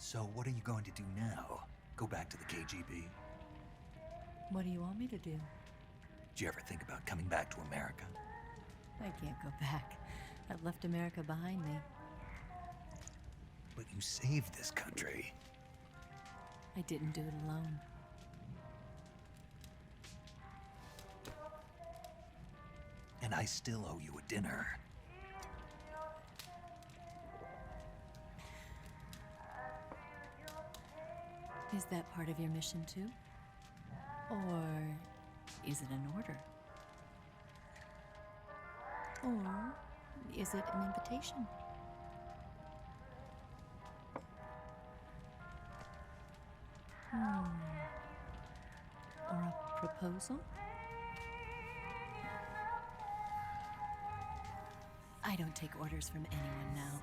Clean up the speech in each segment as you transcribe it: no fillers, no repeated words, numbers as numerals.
So what are you going to do now? Go back to the KGB? What do you want me to do? Did you ever think about coming back to America? I can't go back. I've left America behind me. But you saved this country. I didn't do it alone. And I still owe you a dinner. Is that part of your mission too? Or is it an order? Or is it an invitation? Or a proposal? I don't take orders from anyone now.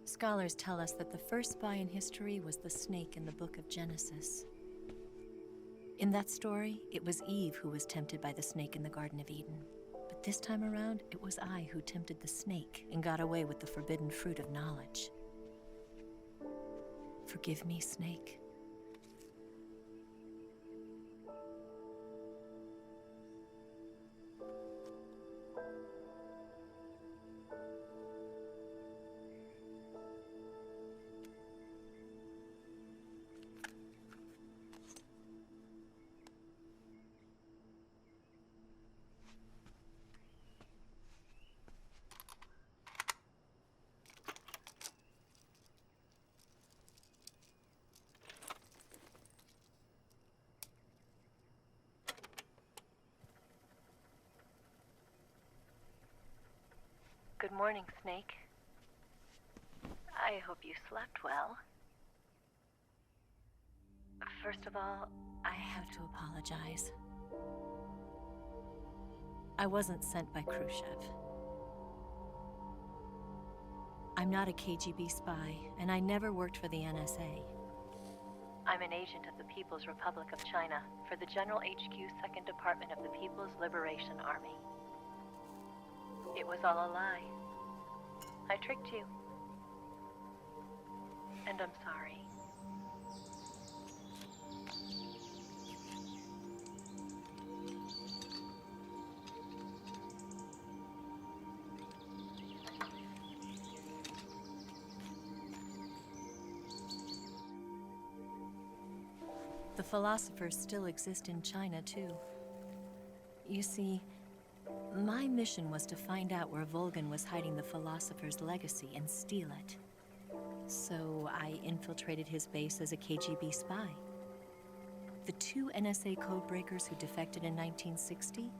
Scholars tell us that the first spy in history was the snake in the book of Genesis. In that story, it was Eve who was tempted by the snake in the Garden of Eden. But this time around, it was I who tempted the snake and got away with the forbidden fruit of knowledge. Forgive me, snake. Good morning, Snake. I hope you slept well. First of all, I have to apologize. I wasn't sent by Khrushchev. I'm not a KGB spy, and I never worked for the NSA. I'm an agent of the People's Republic of China for the General HQ 2nd Department of the People's Liberation Army. It was all a lie. I tricked you. And I'm sorry. The philosophers still exist in China, too. You see, my mission was to find out where Volgan was hiding the philosopher's legacy and steal it. So I infiltrated his base as a KGB spy. The 2 NSA codebreakers who defected in 1960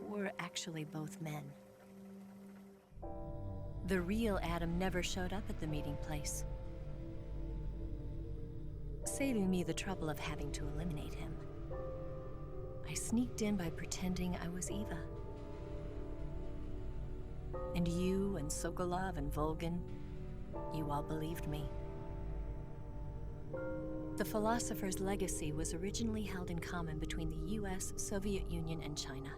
were were actually both men. The real Adam never showed up at the meeting place, saving me the trouble of having to eliminate him. I sneaked in by pretending I was Eva. And you and Sokolov and Volgin, you all believed me. The philosopher's legacy was originally held in common between the US, Soviet Union, and China.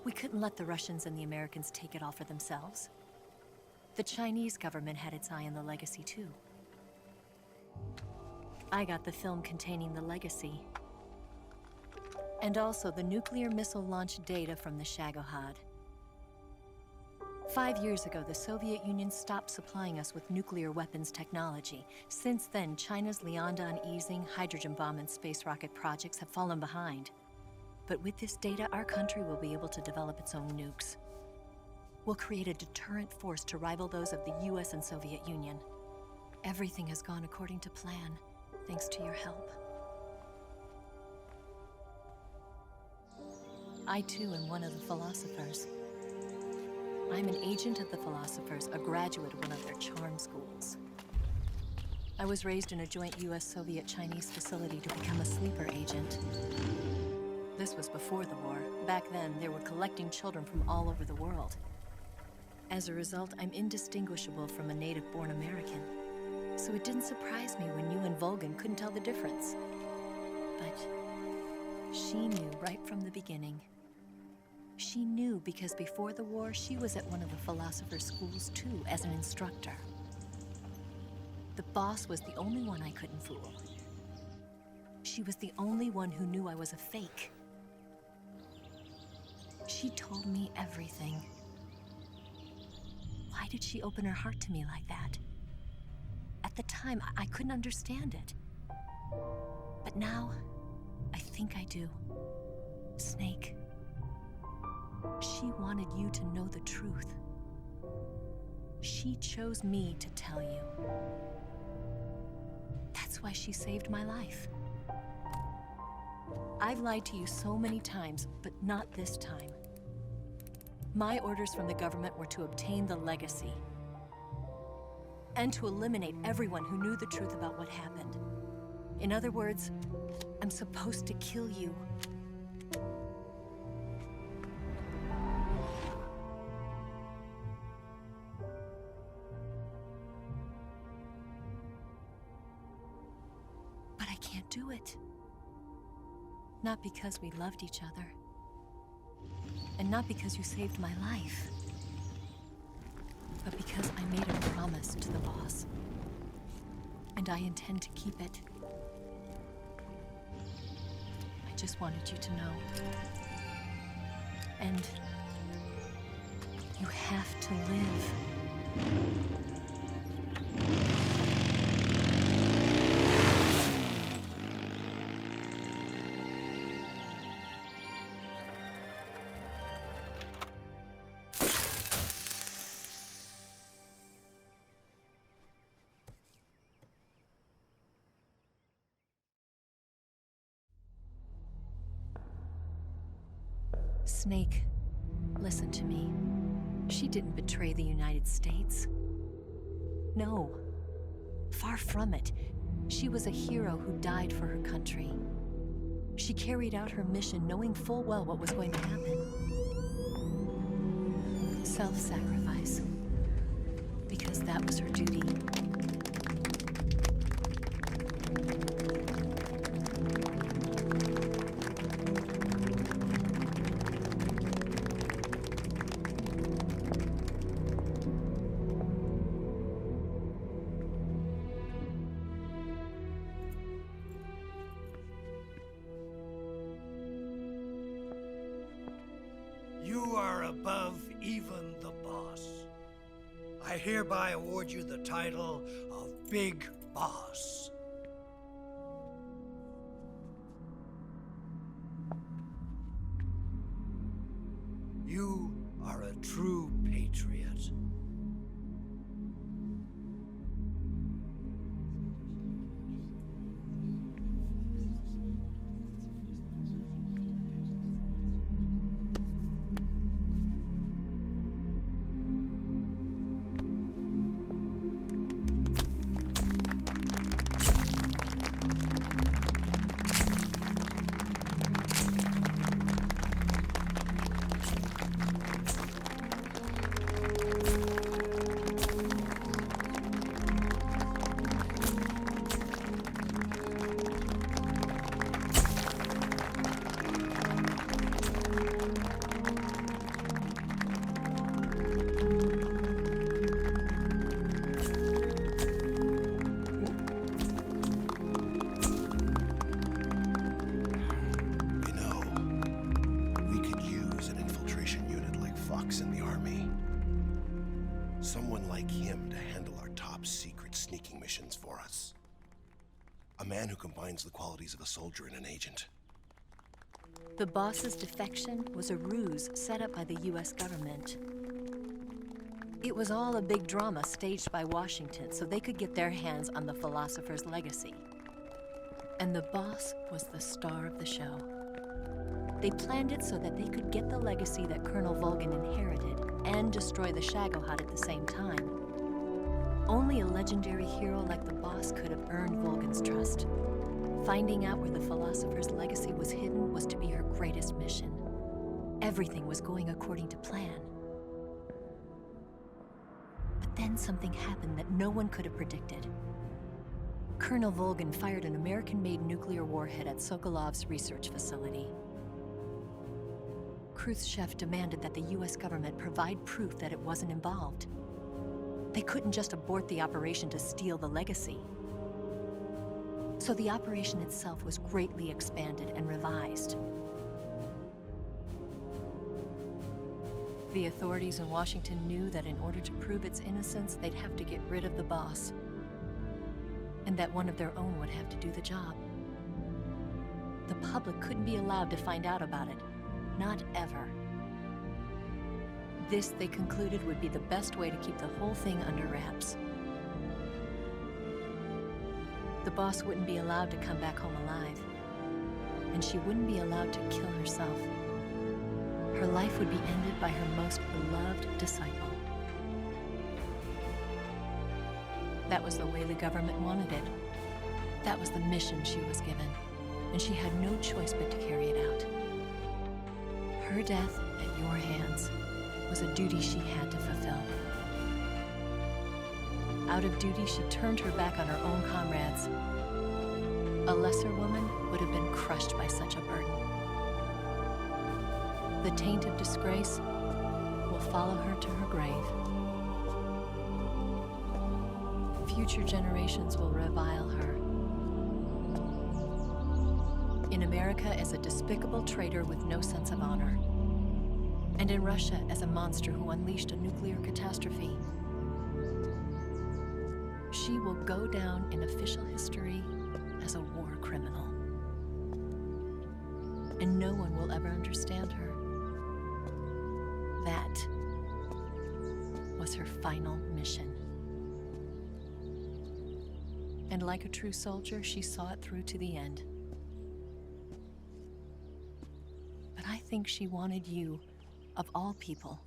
We couldn't let the Russians and the Americans take it all for themselves. The Chinese government had its eye on the legacy too. I got the film containing the legacy, and also the nuclear missile launch data from the Shagohod. 5 years ago, the Soviet Union stopped supplying us with nuclear weapons technology. Since then, China's Liaodong easing, hydrogen bomb, and space rocket projects have fallen behind. But with this data, our country will be able to develop its own nukes. We'll create a deterrent force to rival those of the US and Soviet Union. Everything has gone according to plan, thanks to your help. I too am one of the philosophers. I'm an agent of the philosophers, a graduate of one of their charm schools. I was raised in a joint US-Soviet-Chinese facility to become a sleeper agent. This was before the war. Back then, they were collecting children from all over the world. As a result, I'm indistinguishable from a native-born American. So it didn't surprise me when you and Volgin couldn't tell the difference. But she knew right from the beginning. She knew because before the war, she was at one of the philosopher's schools too, as an instructor. The boss was the only one I couldn't fool. She was the only one who knew I was a fake. She told me everything. Why did she open her heart to me like that? At the time, I couldn't understand it. But now, I think I do. Snake. She wanted you to know the truth. She chose me to tell you. That's why she saved my life. I've lied to you so many times, but not this time. My orders from the government were to obtain the legacy and to eliminate everyone who knew the truth about what happened. In other words, I'm supposed to kill you. But I can't do it. Not because we loved each other. And not because you saved my life. But because I made a promise to the boss. And I intend to keep it. I just wanted you to know. And you have to live. Snake, listen to me. She didn't betray the United States. No, far from it. She was a hero who died for her country. She carried out her mission knowing full well what was going to happen. Self-sacrifice. Because that was her duty. You are above even the boss. I hereby award you the title of Big Boss. You are a true patriot. ranks in the army. Someone like him to handle our top secret sneaking missions for us. A man who combines the qualities of a soldier and an agent. The boss's defection was a ruse set up by the US government. It was all a big drama staged by Washington so they could get their hands on the philosopher's legacy. And the boss was the star of the show. They planned it so that they could get the legacy that Colonel Volgin inherited and destroy the Shagohod at the same time. Only a legendary hero like the boss could have earned Volgin's trust. Finding out where the philosopher's legacy was hidden was to be her greatest mission. Everything was going according to plan. But then something happened that no one could have predicted. Colonel Volgin fired an American-made nuclear warhead at Sokolov's research facility. Khrushchev demanded that the US government provide proof that it wasn't involved. They couldn't just abort the operation to steal the legacy. So the operation itself was greatly expanded and revised. The authorities in Washington knew that in order to prove its innocence, they'd have to get rid of the boss, and that one of their own would have to do the job. The public couldn't be allowed to find out about it. Not ever. This, they concluded, would be the best way to keep the whole thing under wraps. The boss wouldn't be allowed to come back home alive, and she wouldn't be allowed to kill herself. Her life would be ended by her most beloved disciple. That was the way the government wanted it. That was the mission she was given, and she had no choice but to carry it out. Her death at your hands was a duty she had to fulfill. Out of duty, she turned her back on her own comrades. A lesser woman would have been crushed by such a burden. The taint of disgrace will follow her to her grave. Future generations will revile her. In America as a despicable traitor with no sense of honor. And in Russia as a monster who unleashed a nuclear catastrophe. She will go down in official history as a war criminal. And no one will ever understand her. That was her final mission. And like a true soldier, she saw it through to the end. But I think she wanted you, of all people,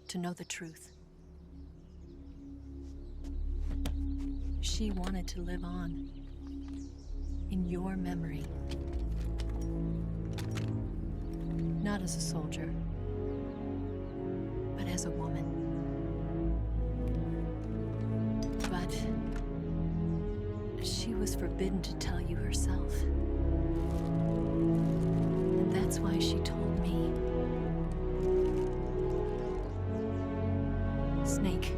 to know the truth. She wanted to live on in your memory. Not as a soldier, but as a woman. But she was forbidden to tell you herself. And that's why she told me. Snake,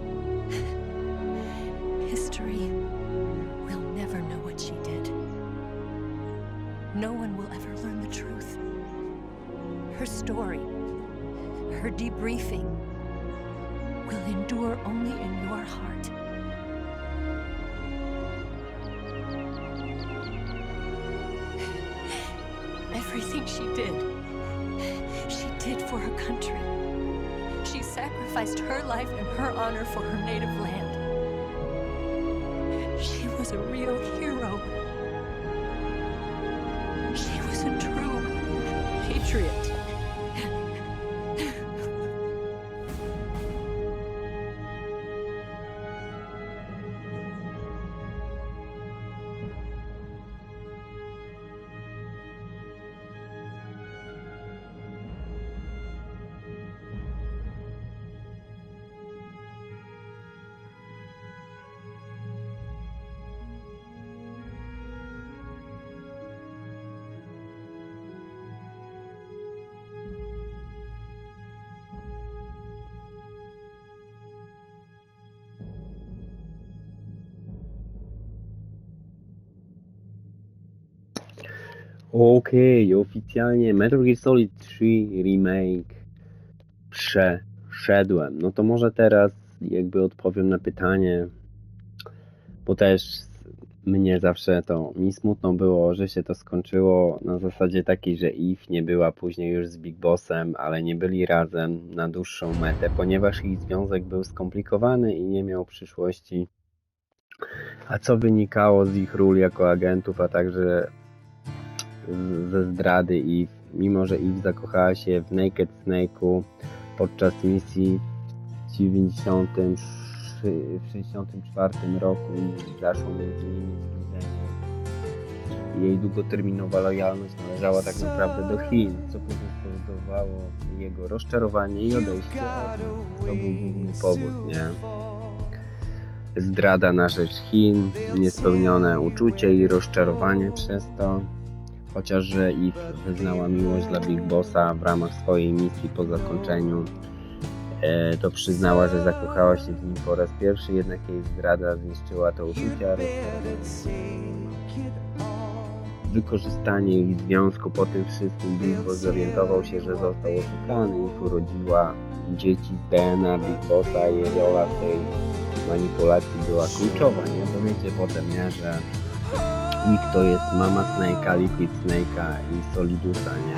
history will never know what she did. No one will ever learn the truth. Her story, her debriefing, will endure only in your heart. Everything she did for her country. She sacrificed her life and her honor for her native land. She was a real hero. She was a true patriot. Okej, oficjalnie Metal Gear Solid 3 Remake przeszedł. wszedłem. No to może teraz jakby odpowiem na pytanie, bo też mnie zawsze to mi smutno było, że się to skończyło na zasadzie takiej, że Eve nie była później już z Big Bossem, ale nie byli razem na dłuższą metę, ponieważ ich związek był skomplikowany i nie miał przyszłości. A co wynikało z ich ról jako agentów, a także ze zdrady Eve, mimo że Eve zakochała się w Naked Snake'u podczas misji w 64 roku i zaszło między nimi zbliżenie. Jej długoterminowa lojalność należała tak naprawdę do Chin, co później spowodowało jego rozczarowanie i odejście. To był główny powód, nie? Zdrada na rzecz Chin, niespełnione uczucie i rozczarowanie przez to. Chociaż że Eve wyznała miłość dla Big Bossa w ramach swojej misji po zakończeniu, to przyznała, że zakochała się w nim po raz pierwszy, jednak jej zdrada zniszczyła to uczucia. Wykorzystanie ich związku po tym wszystkim Big Boss zorientował się, że został oszukany i urodziła dzieci z DNA Big Bossa i rola w tej manipulacji była kluczowa, nie? Bo wiecie potem, nie, że Nick to jest mama Snake'a, Liquid Snake'a i Solidusa, nie?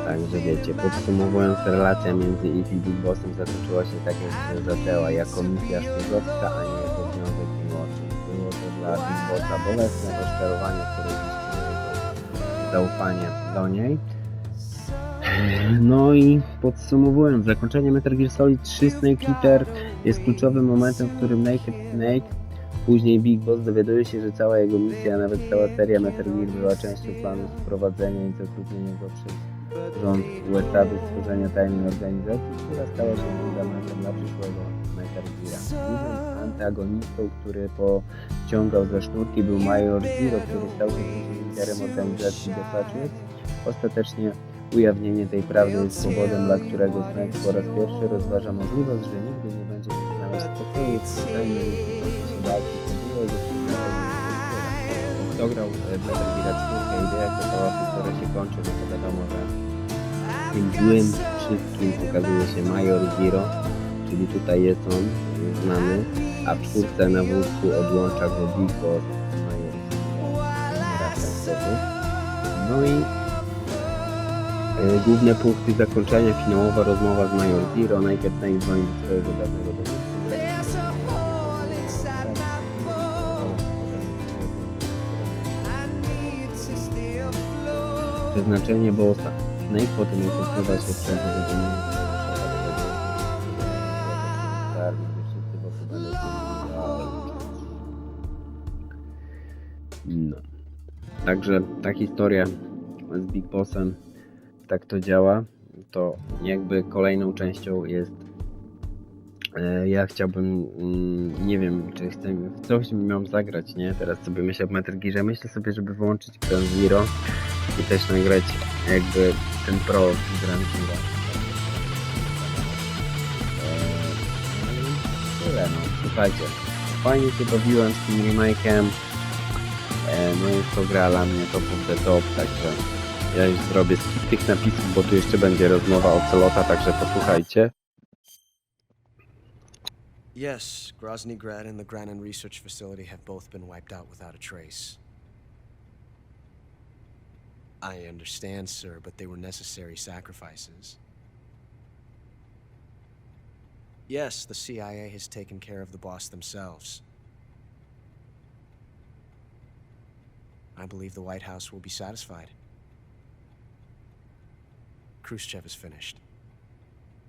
Także wiecie, podsumowując, relacja między Eve i Big Bossem zakończyła się tak, jak się zaczęła, jako misja szpiegowska, a nie jako związek miłosny. Było to dla Big Bossa bolesne rozczarowanie, które zniszczyło jego zaufanie do niej. No i podsumowując, zakończenie Metal Gear Solid 3 Snake Eater jest kluczowym momentem, w którym Naked Snake, później Big Boss, dowiaduje się, że cała jego misja, a nawet cała seria Metal Gear była częścią planu sprowadzenia i zatrudnienia go przez rząd USA do stworzenia tajnej organizacji, która stała się fundamentem dla przyszłego Metal Geara. Głównym antagonistą, który pociągał za sznurki, był Major Zero, który stał się później liderem organizacji The Patriots. Ostatecznie ujawnienie tej prawdy jest powodem, dla którego Snake po raz pierwszy rozważa możliwość, że nigdy nie będzie mógł znaleźć spokoju w systemie i się walki z jego kto grał Metal Gear 4 i wie, jak to cała historia się kończy, no to wiadomo, że tym złym wszystkim okazuje się Major Zero, czyli tutaj jest on znany, a w czwórce na wózku odłącza go Big Boss Major Zero. No i główne punkty zakończenia, finałowa rozmowa z Major Zero, Naked Snake dzwoni do swojego dawnego dowódcy. Przeznaczenie Bossa. Snake potem jak odkrywa się przed no. Także ta historia z Big Bossem tak to działa. To jakby kolejną częścią jest ja chciałbym, nie wiem, czy chcę, w coś miałem zagrać, nie? Teraz sobie myślę w Metal Gearze, myślę sobie, żeby wyłączyć Ground Zero i też nagrać jakby ten pro z Ground Zero. Tyle, no, słuchajcie, fajnie się bawiłem z tym remake'em, no jest to gra dla mnie top of the top, także ja już zrobię skip tych napisów, bo tu jeszcze będzie rozmowa o Celota, także posłuchajcie. Yes, Grozny Grad and the Granin Research Facility have both been wiped out without a trace. I understand, sir, but they were necessary sacrifices. Yes, the CIA has taken care of the boss themselves. I believe the White House will be satisfied. Khrushchev is finished.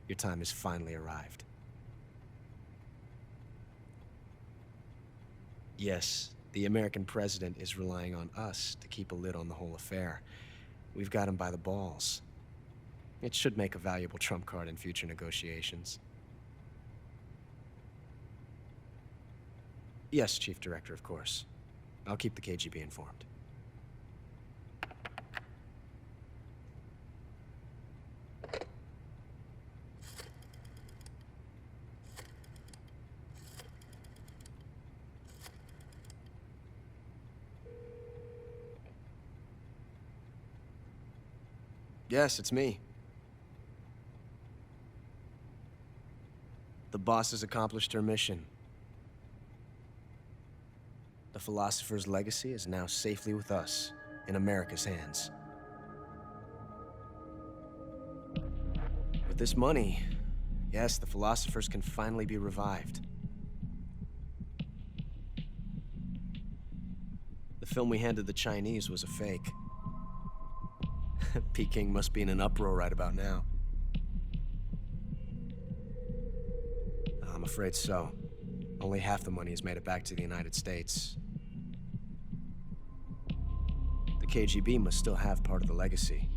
Your time has finally arrived. Yes, the American president is relying on us to keep a lid on the whole affair. We've got him by the balls. It should make a valuable trump card in future negotiations. Yes, Chief Director, of course. I'll keep the KGB informed. Yes, it's me. The boss has accomplished her mission. The philosopher's legacy is now safely with us, in America's hands. With this money, yes, the philosophers can finally be revived. The film we handed the Chinese was a fake. Peking must be in an uproar right about now. I'm afraid so. Only half the money has made it back to the United States. The KGB must still have part of the legacy.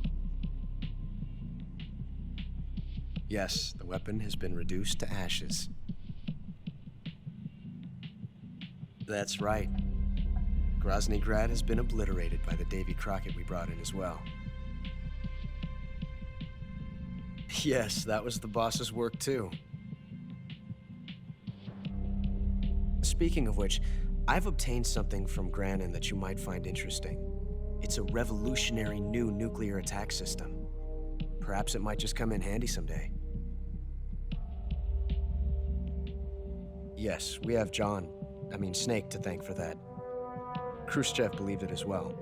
Yes, the weapon has been reduced to ashes. That's right. Grozny Grad has been obliterated by the Davy Crockett we brought in as well. Yes, that was the boss's work too. Speaking of which, I've obtained something from Granin that you might find interesting. It's a revolutionary new nuclear attack system. Perhaps it might just come in handy someday. Yes, we have Snake to thank for that. Khrushchev believed it as well.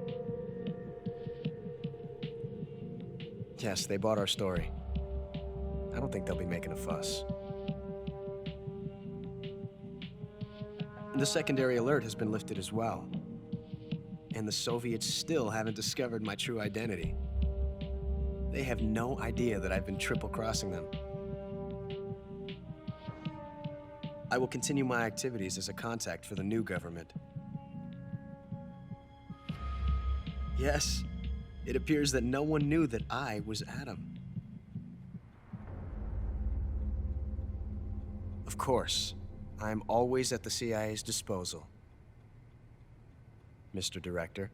Yes, they bought our story. I don't think they'll be making a fuss. The secondary alert has been lifted as well. And the Soviets still haven't discovered my true identity. They have no idea that I've been triple-crossing them. I will continue my activities as a contact for the new government. Yes, it appears that no one knew that I was Adam. Of course, I'm always at the CIA's disposal, Mr. Director.